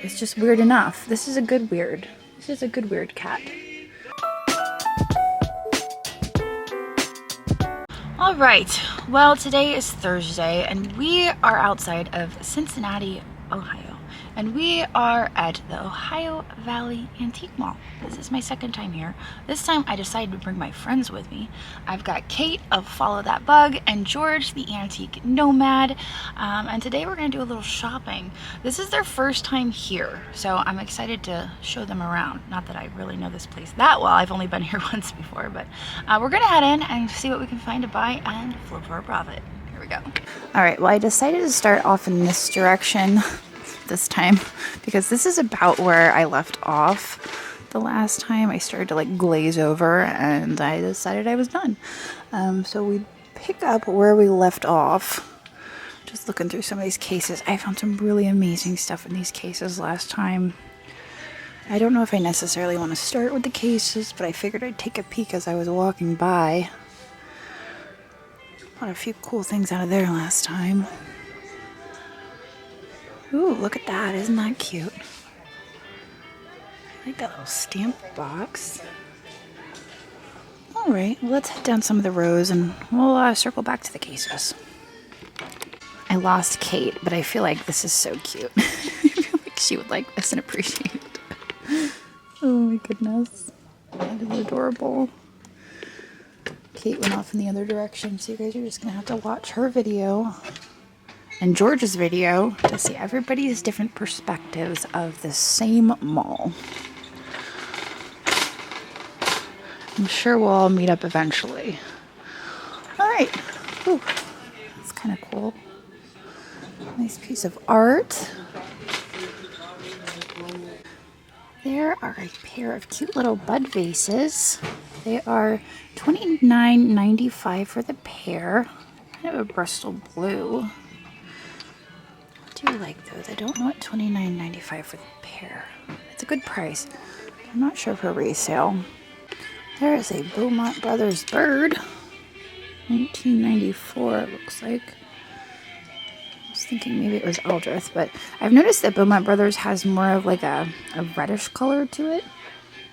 It's just weird enough. This is a good weird. This is a good weird cat. All right, well, today is Thursday and we are outside of Cincinnati, Ohio. And we are at the Ohio Valley Antique Mall. This is my second time here. This time I decided to bring my friends with me. I've got Kate of Follow That Bug and George, the Antique Nomad. And today we're gonna do a little shopping. This is their first time here, so I'm excited to show them around. Not that I really know this place that well. I've only been here once before, but we're gonna head in and see what we can find to buy and flip for a profit. Here we go. All right, well, I decided to start off in this direction this time because this is about where I left off the last time. I started to like glaze over and I decided I was done. So we pick up where we left off. Just looking through some of these cases. I found some really amazing stuff in these cases last time. I don't know if I necessarily want to start with the cases, but I figured I'd take a peek as I was walking by. Got a few cool things out of there last time. Ooh, look at that. Isn't that cute? I like that little stamp box. All right, well, let's head down some of the rows and we'll circle back to the cases. I lost Kate, but I feel like this is so cute. I feel like she would like this and appreciate it. Oh my goodness. That is adorable. Kate went off in the other direction, so you guys are just going to have to watch her video and George's video to see everybody's different perspectives of the same mall. I'm sure we'll all meet up eventually. All right. Ooh, that's kind of cool. Nice piece of art. There are a pair of cute little bud vases. They are $29.95 for the pair. Kind of a Bristol blue. I do like those. I don't know what $29.95 for the pair. It's a good price. I'm not sure for resale. There is a Beaumont Brothers bird. $19.94 it looks like. I was thinking maybe it was Aldrich, but I've noticed that Beaumont Brothers has more of like a reddish color to it,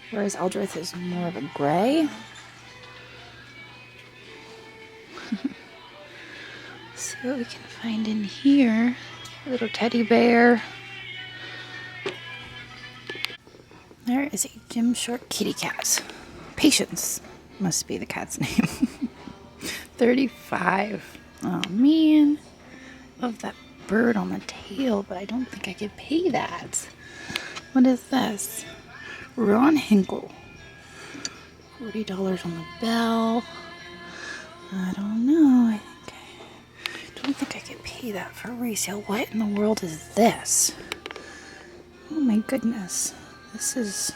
whereas Aldrich is more of a gray. See what we can find in here. A little teddy bear. There is a Jim Short kitty cat. Patience must be the cat's name. $35. Oh man. Love that bird on the tail, but I don't think I could pay that. What is this? Ron Hinkle. $40 on the bell. I don't know. I don't think I could pay that for resale. What in the world is this? Oh my goodness. This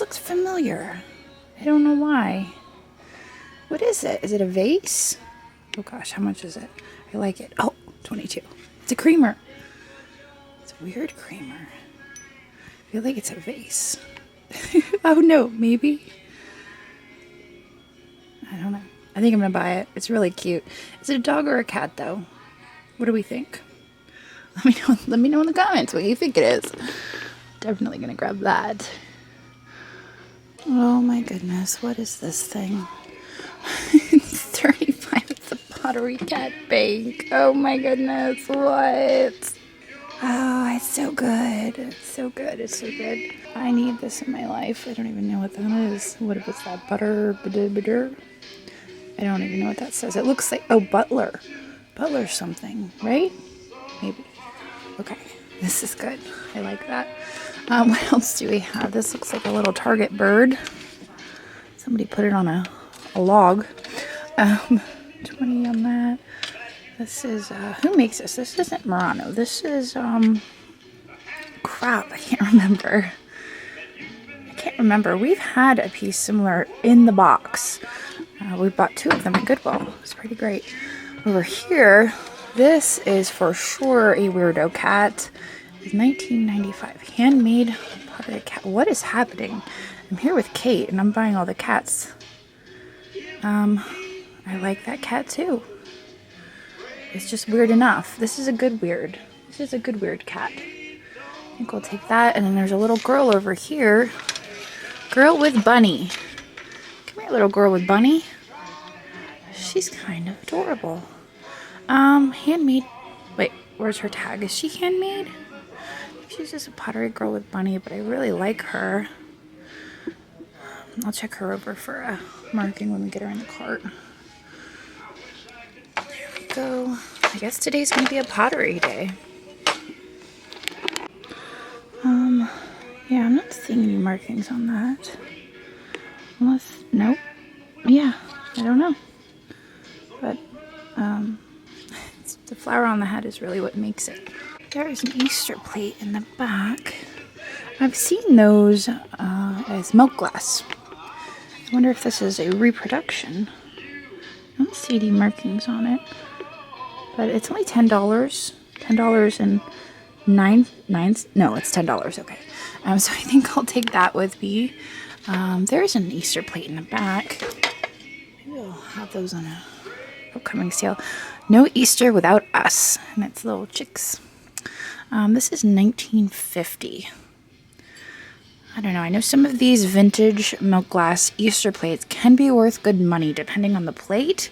looks familiar. I don't know why. What is it? Is it a vase? Oh gosh, how much is it? I like it. Oh, $22. It's a creamer. It's a weird creamer. I feel like it's a vase. Oh no, maybe. I don't know. I think I'm gonna buy it. It's really cute. Is it a dog or a cat though? What do we think? Let me know in the comments what you think it is. Definitely gonna grab that. Oh my goodness, what is this thing? It's $35. It's a Pottery Cat Bank. Oh my goodness, what? Oh, it's so good. It's so good. It's so good. I need this in my life. I don't even know what that is. What is that? Butter? I don't even know what that says. It looks like, oh, Butler. Butler something, right? Maybe. Okay, this is good. I like that. What else do we have? This looks like a little Target bird. Somebody put it on a log. 20 on that. This is, who makes this? This isn't Murano. This is, crap, I can't remember. We've had a piece similar in the box. We bought 2 of them at Goodwill. It was pretty great. Over here, this is for sure a weirdo cat. It's $19.95. Handmade pottery cat. What is happening? I'm here with Kate and I'm buying all the cats. I like that cat too. It's just weird enough. This is a good weird. This is a good weird cat. I think we'll take that. And then there's a little girl over here. Girl with bunny. Come here, little girl with bunny. She's kind of adorable. Handmade. Wait, where's her tag? Is she handmade? She's just a pottery girl with bunny, but I really like her. I'll check her over for a marking when we get her in the cart. There we go. I guess today's going to be a pottery day. Yeah, I'm not seeing any markings on that. Unless, nope. Yeah, I don't know. But, the flower on the head is really what makes it. There is an Easter plate in the back. I've seen those as milk glass. I wonder if this is a reproduction. I don't see any markings on it. But it's only $10. $10 and no, it's $10. Okay. So I think I'll take that with me. There's an Easter plate in the back. Maybe I'll have those on a upcoming sale. No Easter without us. And it's little chicks. This is 1950. I don't know. I know some of these vintage milk glass Easter plates can be worth good money depending on the plate.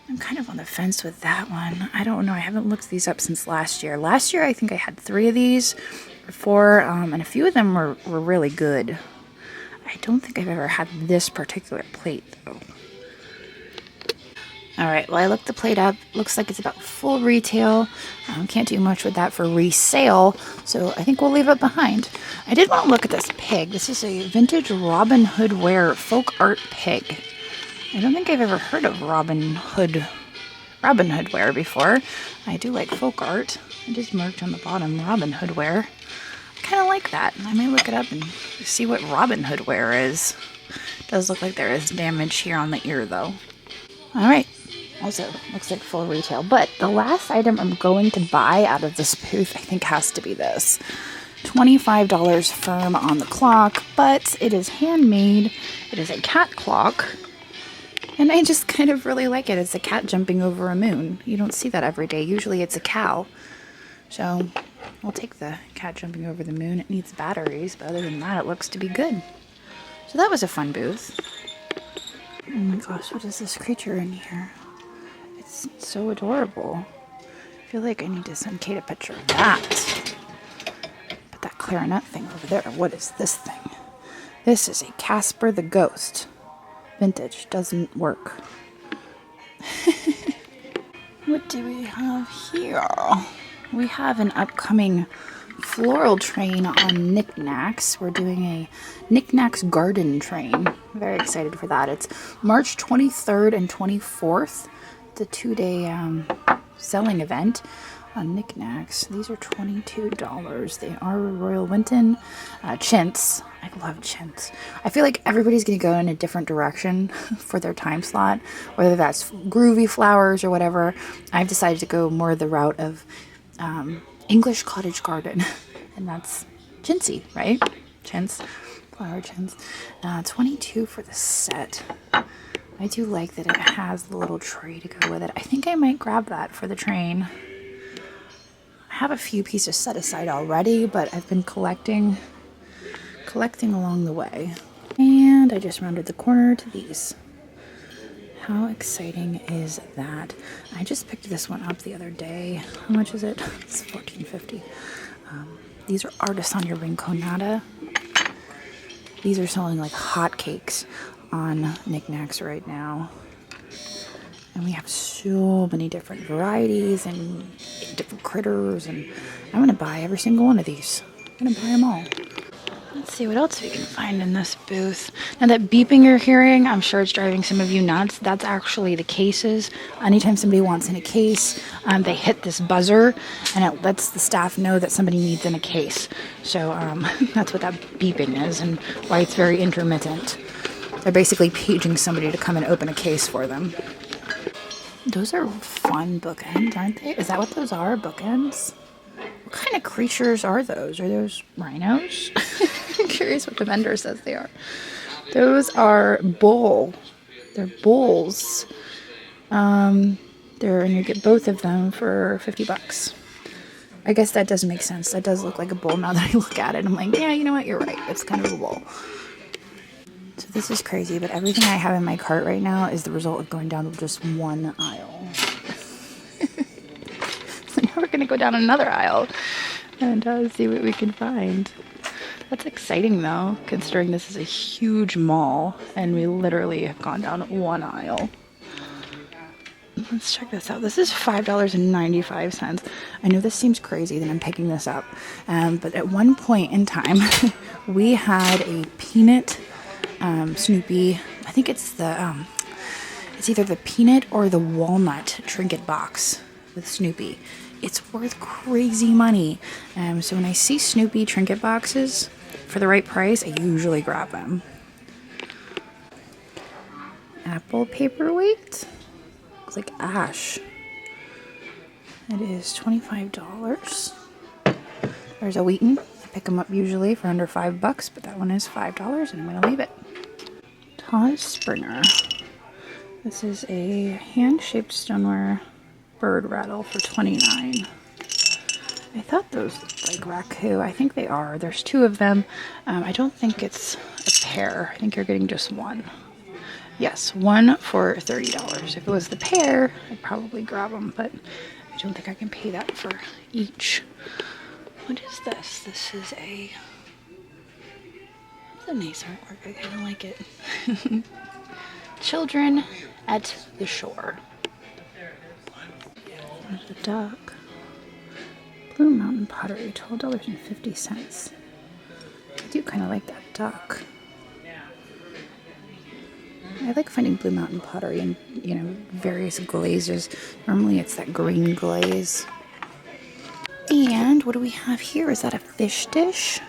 I'm kind of on the fence with that one. I don't know. I haven't looked these up since last year. Last year, I think I had 3 of these or 4, and a few of them were really good. I don't think I've ever had this particular plate, though. All right, well, I looked the plate up. Looks like it's about full retail. Can't do much with that for resale, so I think we'll leave it behind. I did want to look at this pig. This is a vintage Robin Hood wear folk art pig. I don't think I've ever heard of Robin Hood wear before. I do like folk art. It is marked on the bottom, Robin Hood wear. I kind of like that. I may look it up and see what Robin Hood wear is. It does look like there is damage here on the ear, though. All right. Also, looks like full retail. But the last item I'm going to buy out of this booth, I think, has to be this. $25 firm on the clock, but it is handmade. It is a cat clock. And I just kind of really like it. It's a cat jumping over a moon. You don't see that every day. Usually it's a cow. So we'll take the cat jumping over the moon. It needs batteries, but other than that, it looks to be good. So that was a fun booth. Oh my gosh, what is this creature in here? It's so adorable. I feel like I need to send Kate a picture of that. Put that clarinet thing over there. What is this thing? This is a Casper the Ghost. Vintage. Doesn't work. What do we have here? We have an upcoming floral train on knickknacks. We're doing a knickknacks garden train. I'm very excited for that. It's March 23rd and 24th. It's a 2-day selling event on knickknacks. These are $22. They are Royal Winton chintz. I love chintz. I feel like everybody's going to go in a different direction for their time slot, whether that's groovy flowers or whatever. I've decided to go more the route of English cottage garden, and that's chintzy, right? Chintz, flower chintz. $22 for the set. I do like that it has the little tray to go with it. I think I might grab that for the train. I have a few pieces set aside already, but I've been collecting along the way. And I just rounded the corner to these. How exciting is that? I just picked this one up the other day. How much is it? It's $14.50. These are Artisan Rinconada. These are selling like hotcakes on knickknacks right now. And we have so many different varieties and different critters, and I'm going to buy every single one of these. I'm going to buy them all. Let's see what else we can find in this booth. Now that beeping you're hearing, I'm sure it's driving some of you nuts. That's actually the cases. Anytime somebody wants in a case, they hit this buzzer, and it lets the staff know that somebody needs in a case. So that's what that beeping is, and why it's very intermittent. They're basically paging somebody to come and open a case for them. Those are fun bookends, aren't they? Is that what those are, bookends? What kind of creatures are those? Are those rhinos? I'm curious what the vendor says they are. Those are bull. They're bulls. And you get both of them for $50. I guess that does make sense. That does look like a bowl now that I look at it. I'm like, yeah, you know what? You're right. It's kind of a bowl. So this is crazy, but everything I have in my cart right now is the result of going down just one aisle. So now we're going to go down another aisle and see what we can find. That's exciting though, considering this is a huge mall and we literally have gone down one aisle. Let's check this out. This is $5.95. I know this seems crazy that I'm picking this up, but at one point in time, we had a peanut Snoopy. I think it's it's either the peanut or the walnut trinket box with Snoopy. It's worth crazy money. So when I see Snoopy trinket boxes for the right price, I usually grab them. Apple paperweight. Looks like ash. It is $25. There's a Wheaton. I pick them up usually for under $5, but that one is $5 and I'm gonna leave it. Todd Springer. This is a hand-shaped stoneware bird rattle for $29. I thought those looked like raku. I think they are. There's two of them. I don't think it's a pair. I think you're getting just one. Yes, one for $30. If it was the pair, I'd probably grab them, but I don't think I can pay that for each. What is this? This is it's a nice artwork. I kind of like it. Children at the shore. There's a duck. Blue Mountain Pottery, $12.50. I do kind of like that duck. I like finding Blue Mountain Pottery in, you know, various glazes. Normally it's that green glaze. And what do we have here? Is that a fish dish?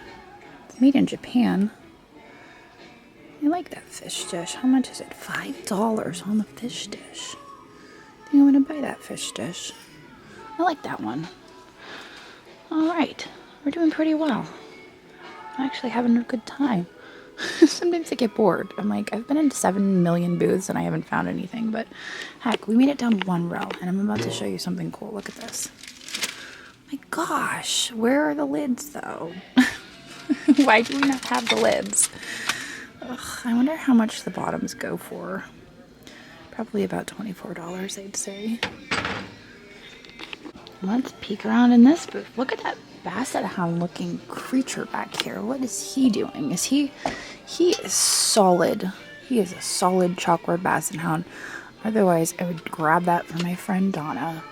It's made in Japan. I like that fish dish. How much is it? $5 on the fish dish. I think I'm going to buy that fish dish. I like that one. All right. We're doing pretty well. I'm actually having a good time. Sometimes I get bored. I'm like, I've been in 7 million booths and I haven't found anything, but heck, we made it down one row and I'm about to show you something cool. Look at this. My gosh, where are the lids though? Why do we not have the lids? Ugh, I wonder how much the bottoms go for. Probably about $24, I'd say. Let's peek around in this booth. Look at that basset hound looking creature back here. What is he doing? He is solid. He is a solid chalkboard basset hound. Otherwise, I would grab that for my friend Donna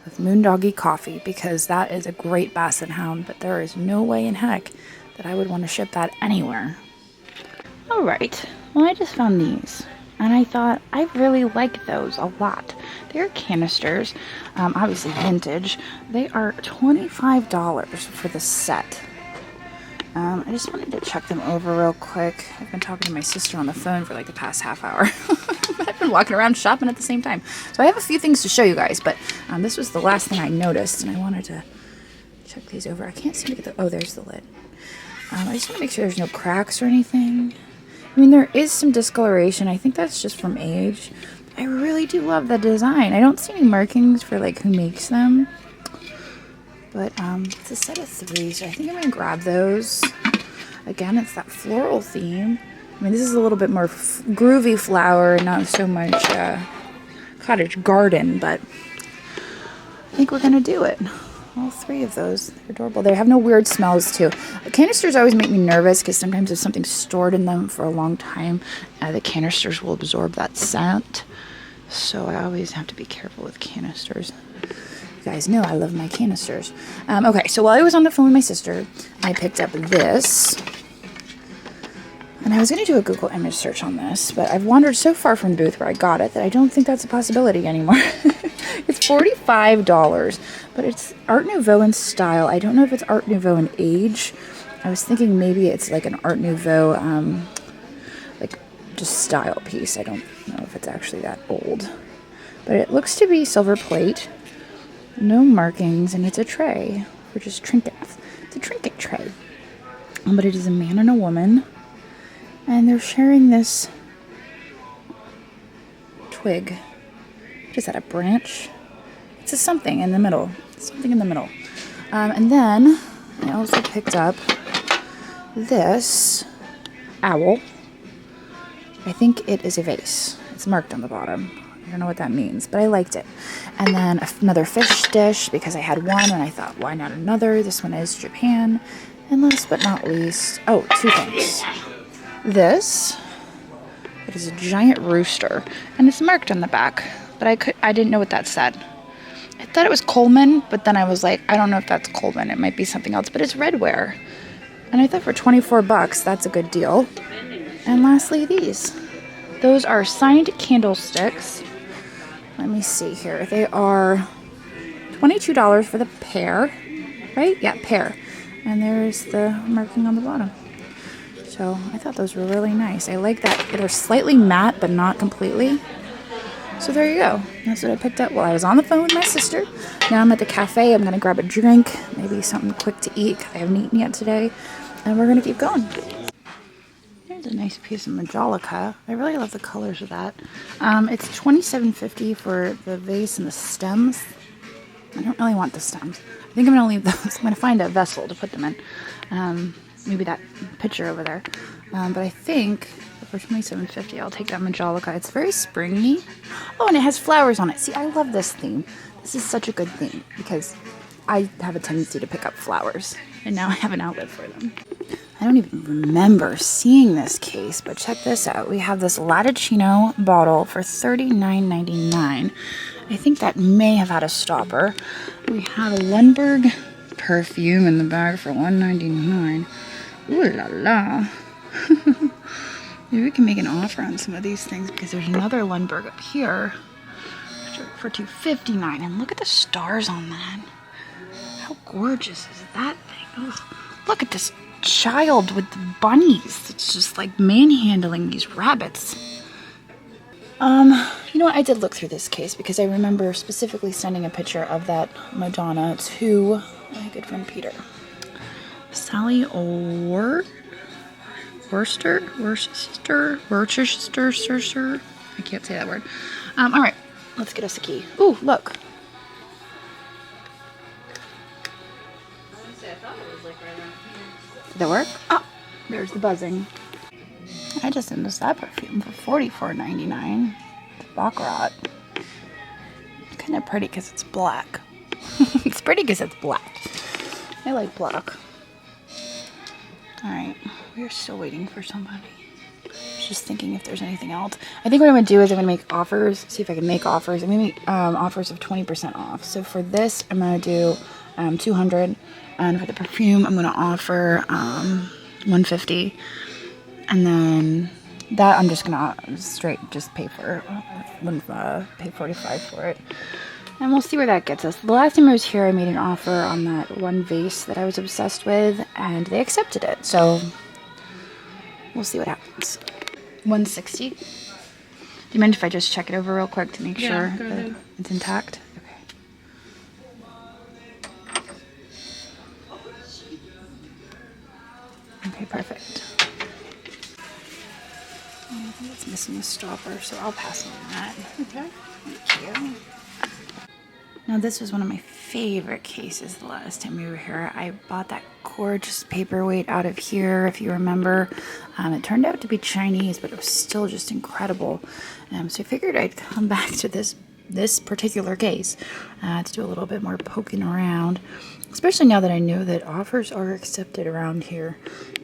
with Moondoggy Coffee because that is a great basset hound, but there is no way in heck that I would want to ship that anywhere. All right, well, I just found these. And I thought, I really like those a lot. They're canisters, obviously vintage. They are $25 for the set. I just wanted to check them over real quick. I've been talking to my sister on the phone for like the past half hour. I've been walking around shopping at the same time. So I have a few things to show you guys, but this was the last thing I noticed, and I wanted to check these over. I can't seem to get the, oh, there's the lid. I just want to make sure there's no cracks or anything. I mean, there is some discoloration. I think that's just from age. I really do love the design. I don't see any markings for like who makes them. But it's a set of 3, so I think I'm going to grab those. Again, it's that floral theme. I mean, this is a little bit more groovy flower, not so much cottage garden, but I think we're going to do it. All 3 of those. They're adorable. They have no weird smells, too. Canisters always make me nervous because sometimes if something's stored in them for a long time, the canisters will absorb that scent. So I always have to be careful with canisters. You guys know I love my canisters. Okay, so while I was on the phone with my sister, I picked up this. And I was going to do a Google image search on this, but I've wandered so far from the booth where I got it that I don't think that's a possibility anymore. It's $45, but it's Art Nouveau in style. I don't know if it's Art Nouveau in age. I was thinking maybe it's like an Art Nouveau, like just style piece. I don't know if it's actually that old. But it looks to be silver plate, no markings, and it's a tray for just trinkets. It's a trinket tray. But it is a man and a woman, and they're sharing this twig. What is that, a branch? It's a something in the middle. Something in the middle. And then I also picked up this owl. I think it is a vase. It's marked on the bottom. I don't know what that means, but I liked it. And then another fish dish because I had one and I thought, why not another? This one is Japan. And last but not least, oh, two things. This, it is a giant rooster and it's marked on the back, but I didn't know what that said. I thought it was Coleman, but then I was like, I don't know if that's Coleman. It might be something else, but it's redware. And I thought for 24 bucks, that's a good deal. And lastly, these. Those are signed candlesticks. Let me see here. They are $22 for the pair, right? Yeah, pair. And there's the marking on the bottom. So I thought those were really nice. I like that they're slightly matte, but not completely. So there you go. That's what I picked up while I was on the phone with my sister. Now I'm at the cafe. I'm going to grab a drink, maybe something quick to eat. I haven't eaten yet today. And we're going to keep going. Here's a nice piece of Majolica. I really love the colors of that. It's $27.50 for the vase and the stems. I don't really want the stems. I think I'm going to leave those. I'm going to find a vessel to put them in. Maybe that picture over there. But I think for $27.50, I'll take that Majolica. It's very springy. Oh, and it has flowers on it. See, I love this theme. This is such a good theme because I have a tendency to pick up flowers. And now I have an outlet for them. I don't even remember seeing this case, but check this out. We have this Latticino bottle for $39.99. I think that may have had a stopper. We have a Lundberg perfume in the bag for $1.99. Ooh la la. Maybe we can make an offer on some of these things because there's another Lundberg up here for $2.59. And look at the stars on that. How gorgeous is that thing? Ugh. Look at this child with the bunnies. It's just like manhandling these rabbits. You know what? I did look through this case because I remember specifically sending a picture of that Madonna to my good friend Peter. Sally Worcester. I can't say that word. All right, let's get us a key. Ooh, look. Did that work? Oh, there's the buzzing. I just noticed that perfume for $44.99. Baccarat. It's kind of pretty because it's black. It's pretty because it's black. I like black. Alright, we're still waiting for somebody. I was just thinking if there's anything else. I think what I'm going to do is I'm going to make offers. See if I can make offers. I'm going to make offers of 20% off. So for this, I'm going to do $200. And for the perfume, I'm going to offer $150. And then that I'm just going to straight just pay for. Pay $45 for it. And we'll see where that gets us. The last time I was here, I made an offer on that one vase that I was obsessed with, and they accepted it. So we'll see what happens. $160. Do you mind if I just check it over real quick to make sure that it's intact? Okay, perfect. I think it's missing a stopper, so I'll pass on that. Okay. Thank you. Now this was one of my favorite cases the last time we were here. I bought that gorgeous paperweight out of here, if you remember. It turned out to be Chinese, but it was still just incredible. So I figured I'd come back to this particular case to do a little bit more poking around, especially now that I know that offers are accepted around here.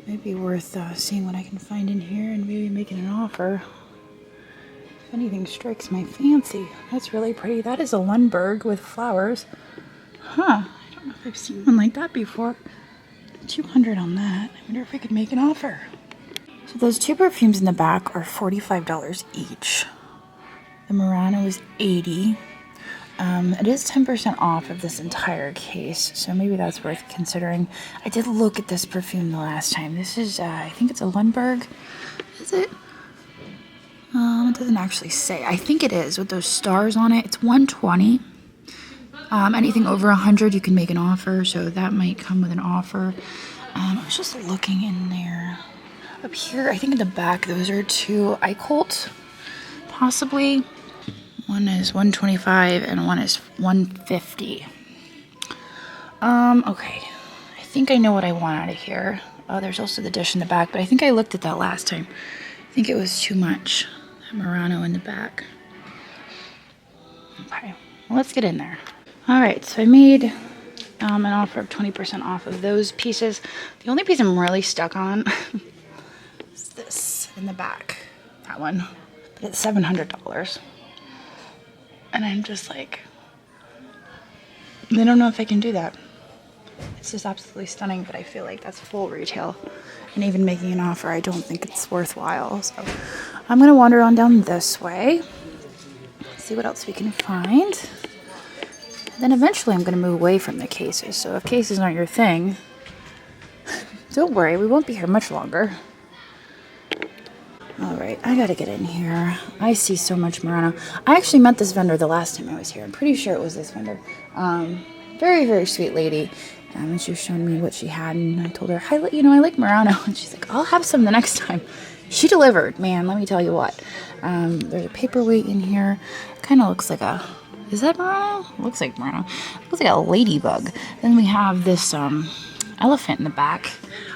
Might be worth seeing what I can find in here and maybe making an offer. If anything strikes my fancy. That's really pretty. That is a Lundberg with flowers. Huh. I don't know if I've seen one like that before. $200 on that. I wonder if I could make an offer. So those two perfumes in the back are $45 each. The Murano is $80. It is 10% off of this entire case, so maybe that's worth considering. I did look at this perfume the last time. This is, I think it's a Lundberg. Is it? It doesn't actually say. I think it is with those stars on it. It's $120. Anything over $100, you can make an offer, so that might come with an offer. I was just looking in there. Up here, I think in the back, those are two Eichholt, possibly. One is $125 and one is $150. Okay. I think I know what I want out of here. Oh, there's also the dish in the back, but I think I looked at that last time. I think it was too much. That Murano in the back. Okay, well, let's get in there. All right, so I made an offer of 20% off of those pieces. The only piece I'm really stuck on is this in the back. That one. But it's $700. And I'm just like, I don't know if I can do that. It's just absolutely stunning, but I feel like that's full retail. And even making an offer, I don't think it's worthwhile. So I'm gonna wander on down this way, see what else we can find. Then eventually I'm gonna move away from the cases. So if cases aren't your thing, don't worry, we won't be here much longer. All right, I gotta get in here. I see so much Murano. I actually met this vendor the last time I was here. I'm pretty sure it was this vendor. Very, very sweet lady. And she was showing me what she had, and I told her, I like Murano. And she's like, I'll have some the next time. She delivered, man, let me tell you what. There's a paperweight in here. Kind of looks like a, is that Murano? Looks like Murano. Looks like a ladybug. Then we have this elephant in the back.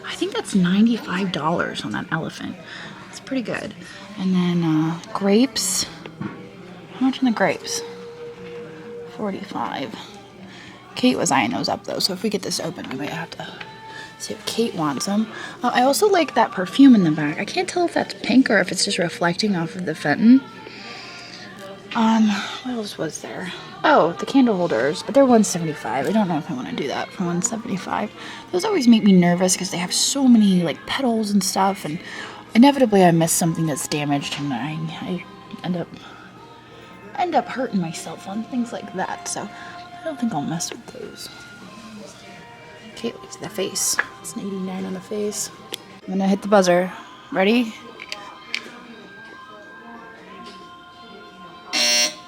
I think that's $95 on that elephant. It's pretty good. And then grapes. How much on the grapes? 45. Kate was eyeing those up though, so if we get this open, we might have to see if Kate wants them. I also like that perfume in the back. I can't tell if that's pink or if it's just reflecting off of the Fenton. What else was there? Oh, the candle holders, but they're $175. I don't know if I want to do that for $175. Those always make me nervous because they have so many like petals and stuff, and inevitably I miss something that's damaged, and I end up hurting myself on things like that. So I don't think I'll mess with those. Kate likes the face. It's an 89 on the face. I'm gonna hit the buzzer. Ready?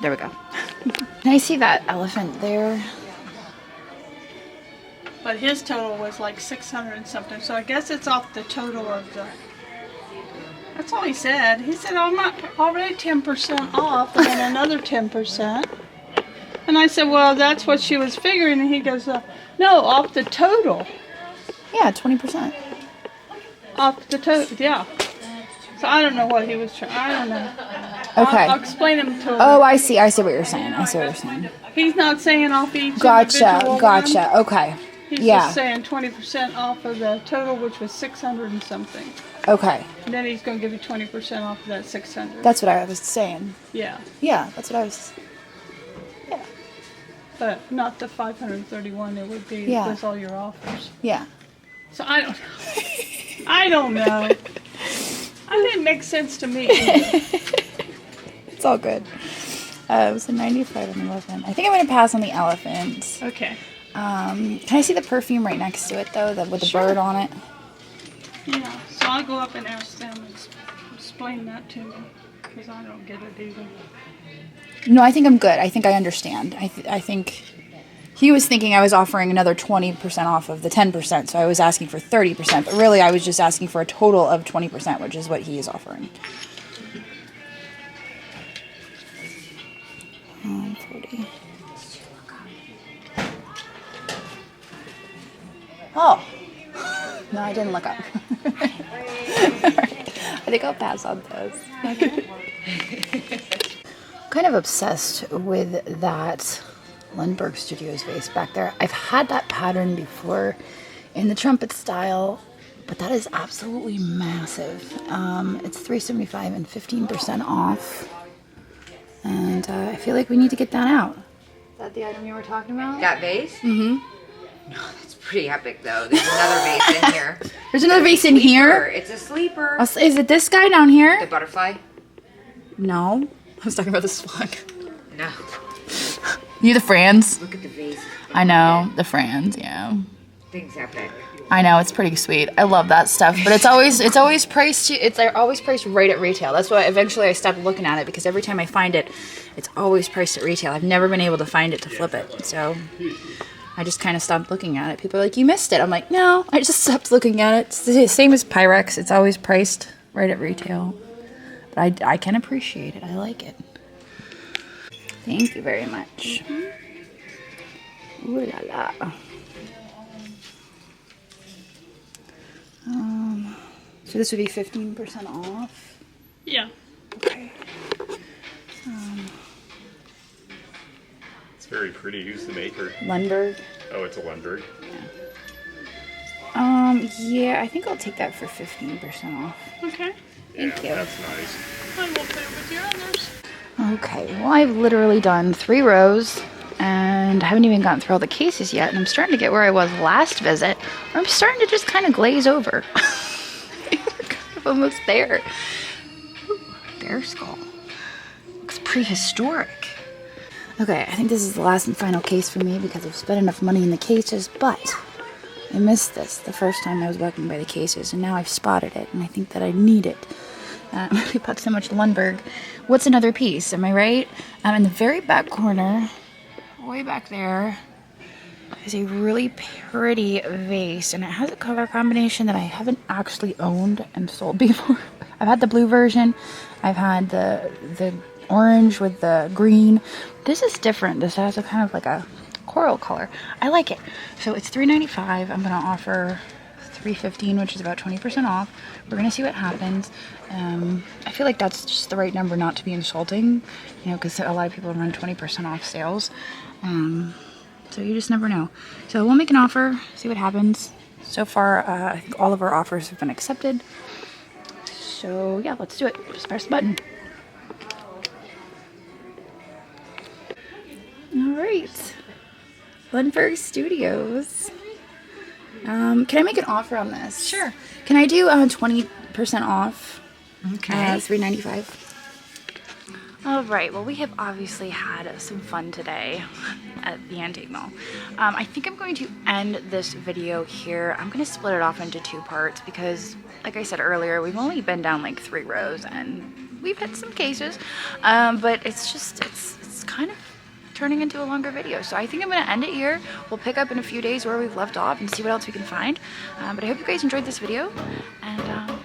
There we go. Can I see that elephant there? But his total was like 600 and something, so I guess it's off the total of the... That's all he said. He said, I'm not already 10% off, and then another 10%. And I said, well, that's what she was figuring. And he goes, no, off the total. Yeah, 20%. Off the total, yeah. So I don't know what he was trying. I don't know. Okay. I'll explain him to him. Oh, I see. I see what you're saying. I see what you're saying. He's not saying off each Gotcha. individual Gotcha. one. Okay. He's Yeah. just saying 20% off of the total, which was 600 and something. Okay. And then he's going to give you 20% off of that 600. That's what I was saying. Yeah. Yeah, that's what I was. Yeah. But not the 531 it would be Yeah. with all your offers. Yeah. So I don't know. I don't know. That didn't make sense to me. It's all good. It was a 95 on the elephant. I think I'm going to pass on the elephant. Okay. Can I see the perfume right next to it, though, with the bird on it? Yeah. So I'll go up and ask them and explain that to me. Because I don't get it either. No, I think I'm good. I think I understand. I think he was thinking I was offering another 20% off of the 10%, so I was asking for 30%. But really, I was just asking for a total of 20%, which is what he is offering. 40. Oh. No, I didn't look up. I think I'll pass on those. Okay. Kind of obsessed with that Lundberg Studios vase back there. I've had that pattern before in the trumpet style, but that is absolutely massive. It's $375 and 15% off. And I feel like we need to get that out. Is that the item you were talking about? That vase? Mm-hmm. Oh, that's pretty epic, though. There's another vase in here. There's another vase in here? It's a sleeper. Is it this guy down here? The butterfly? No. I was talking about the slug. No. You the Franz? Look at the vase. I know. The Franz, yeah. Thing's epic. I know, it's pretty sweet. I love that stuff, but it's always priced. They're always priced right at retail. That's why eventually I stopped looking at it, because every time I find it, it's always priced at retail. I've never been able to find it to flip it, so I just kind of stopped looking at it. People are like, "You missed it." I'm like, "No, I just stopped looking at it." It's the same as Pyrex. It's always priced right at retail, but I can appreciate it. I like it. Thank you very much. Ooh la la. So this would be 15% off. Yeah. Okay. It's very pretty. Who's the maker? Lundberg. Oh, it's a Lundberg. Yeah, I think I'll take that for 15% off. Okay. Thank you. That's nice. I will pay with your others. Okay, well, I've literally done 3 rows and I haven't even gotten through all the cases yet, and I'm starting to get where I was last visit, where I'm starting to just kind of glaze over. We're kind of almost there. Ooh, bear skull. Looks prehistoric. Okay, I think this is the last and final case for me because I've spent enough money in the cases, but I missed this the first time I was walking by the cases, and now I've spotted it, and I think that I need it. We bought so much Lundberg. What's another piece? Am I right? In the very back corner, way back there, is a really pretty vase, and it has a color combination that I haven't actually owned and sold before. I've had the blue version. I've had the orange with the green. This is different. This has a kind of like a coral color. I like it. So it's $3.95. I'm gonna offer $3.15, which is about 20% off. We're gonna see what happens. I feel like that's just the right number not to be insulting, you know, because a lot of people run 20% off sales. So you just never know. So we'll make an offer, see what happens. So far, I think all of our offers have been accepted. So yeah, let's do it. Just press the button. All right, Lundberg Studios. Can I make an offer on this? Sure. Can I do 20% off? Okay. $3.95. All right. Well, we have obviously had some fun today at the Antique Mall. I think I'm going to end this video here. I'm going to split it off into 2 parts because, like I said earlier, we've only been down like 3 rows and we've had some cases, but it's kind of turning into a longer video. So I think I'm going to end it here. We'll pick up in a few days where we've left off and see what else we can find. But I hope you guys enjoyed this video, and